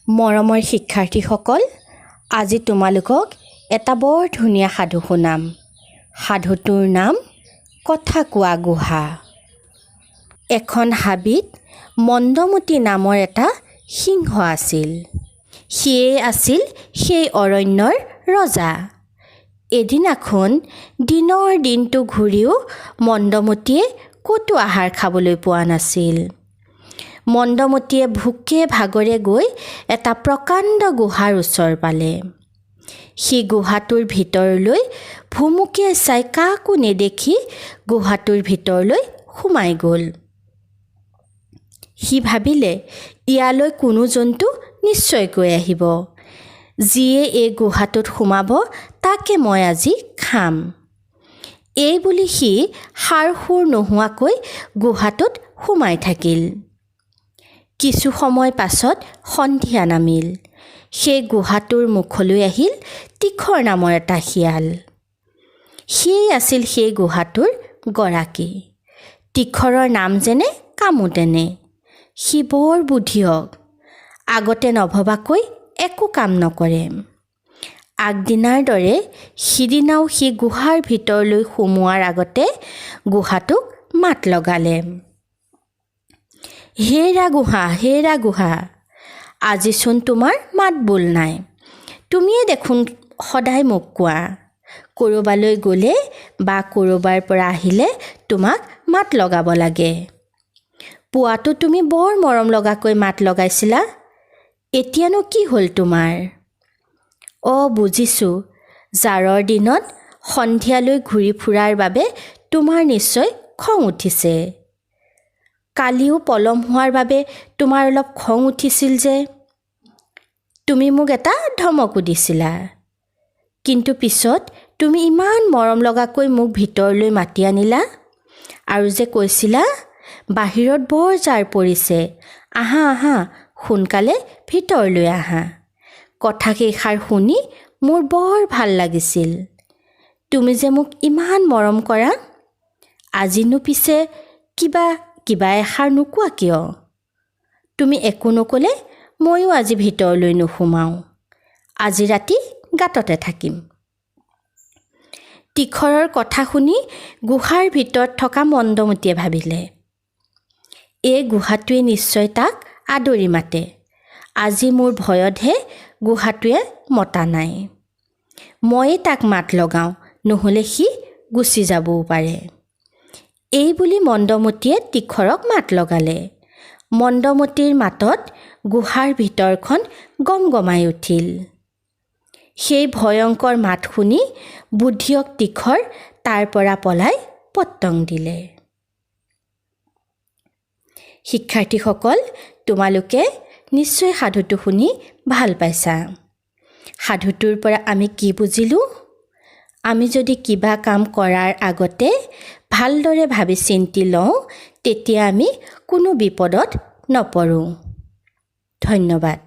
মৰমৰ শিক্ষাৰ্থীসকল, আজি তোমালোকক এটা বৰ ধুনীয়া সাধু শুনাম। সাধুটোৰ নাম কথা কোৱা গুহা। এখন হাবিত মন্দমতি নামৰ এটা সিংহ আছিল। সিয়ে আছিল সেই অৰণ্যৰ ৰজা। এদিনাখন দিনৰ দিনটো ঘূৰিও মন্দমতিয়ে ক'তো আহাৰ খাবলৈ পোৱা নাছিল। মন্দমতিয়ে ভোকে ভাগৰে গৈ এটা প্ৰকাণ্ড গুহাৰ ওচৰ পালে। সি গুহাটোৰ ভিতৰলৈ ভুমুকিয়াই চাই কাকো নেদেখি গুহাটোৰ ভিতৰলৈ সোমাই গ'ল। সি ভাবিলে, ইয়ালৈ কোনো জন্তু নিশ্চয়কৈ আহিব। যিয়ে এই গুহাটোত সোমাব তাকে মই আজি খাম। এই বুলি সি সাৰ সুৰ নোহোৱাকৈ গুহাটোত সোমাই থাকিল। কিছু সময় পাছত সন্ধিয়া নামিল। সেই গুহাটোৰ মুখলৈ আহিল তীখৰ নামৰ এটা শিয়াল। সিয়েই আছিল সেই গুহাটোৰ গৰাকী। তীখৰৰ নাম যেনে কামো তেনে। সি বৰ বুদ্ধিয়ক। আগতে নভবাকৈ একো কাম নকৰে। আগদিনাৰ দৰে সিদিনাও সি গুহাৰ ভিতৰলৈ সোমোৱাৰ আগতে গুহাটোক মাত লগালে। হেৰা গুহা, হেৰা গুহা, আজিচোন তোমাৰ মাত বোল নাই। তুমিয়ে দেখোন সদায় মোক কোৱা, ক'ৰবালৈ গ'লে বা ক'ৰবাৰ পৰা আহিলে তোমাক মাত লগাব লাগে। পুৱাতো তুমি বৰ মৰম লগাকৈ মাত লগাইছিলা, এতিয়ানো কি হ'ল তোমাৰ? বুজিছোঁ, জাৰৰ দিনত সন্ধিয়ালৈ ঘূৰি ফুৰাৰ বাবে তোমাৰ নিশ্চয় খং উঠিছে। কালিও পলম হোৱাৰ বাবে তোমাৰ অলপ খং উঠিছিল যে। তুমি মোক এটা ধমকো দিছিলা, কিন্তু পিছত তুমি ইমান মৰম লগাকৈ মোক ভিতৰলৈ মাতি আনিলা আৰু যে কৈছিলা, বাহিৰত বৰ জাৰ পৰিছে, আহা আহা সোনকালে ভিতৰলৈ আহা। কথাকেইষাৰ শুনি মোৰ বৰ ভাল লাগিছিল। তুমি যে মোক ইমান মৰম কৰা, আজিনো পিছে কিবা এষাৰ নোকোৱা কিয়? তুমি একো নক'লে ময়ো আজি ভিতৰলৈ নোসোমাওঁ। আজি ৰাতি গাঁততে থাকিম। তীখৰৰ কথা শুনি গুহাৰ ভিতৰত থকা মন্দমতিয়ে ভাবিলে, এই গুহাটোৱে নিশ্চয় তাক আদৰি মাতে। আজি মোৰ ভয়তহে গুহাটোৱে মতা নাই। ময়ে তাক মাত লগাওঁ, নহ'লে সি গুচি যাবও পাৰে। এই বুলি মন্দমতিয়ে তীখৰক মাত লগালে। মন্দমতিৰ মাতত গুহাৰ ভিতৰখন গমগমাই উঠিল। সেই ভয়ংকৰ মাত শুনি বুদ্ধিয়ক তীখৰ তাৰ পৰা পলাই পত্তং দিলে। শিক্ষাৰ্থীসকল, তোমালোকে নিশ্চয় সাধুটো শুনি ভাল পাইছা। সাধুটোৰ পৰা আমি কি বুজিলোঁ? আমি যদি কিবা কাম কৰাৰ আগতে ভালদৰে ভাবি চিন্তি লওঁ, তেতিয়া আমি কোনো বিপদত নপৰোঁ। ধন্যবাদ।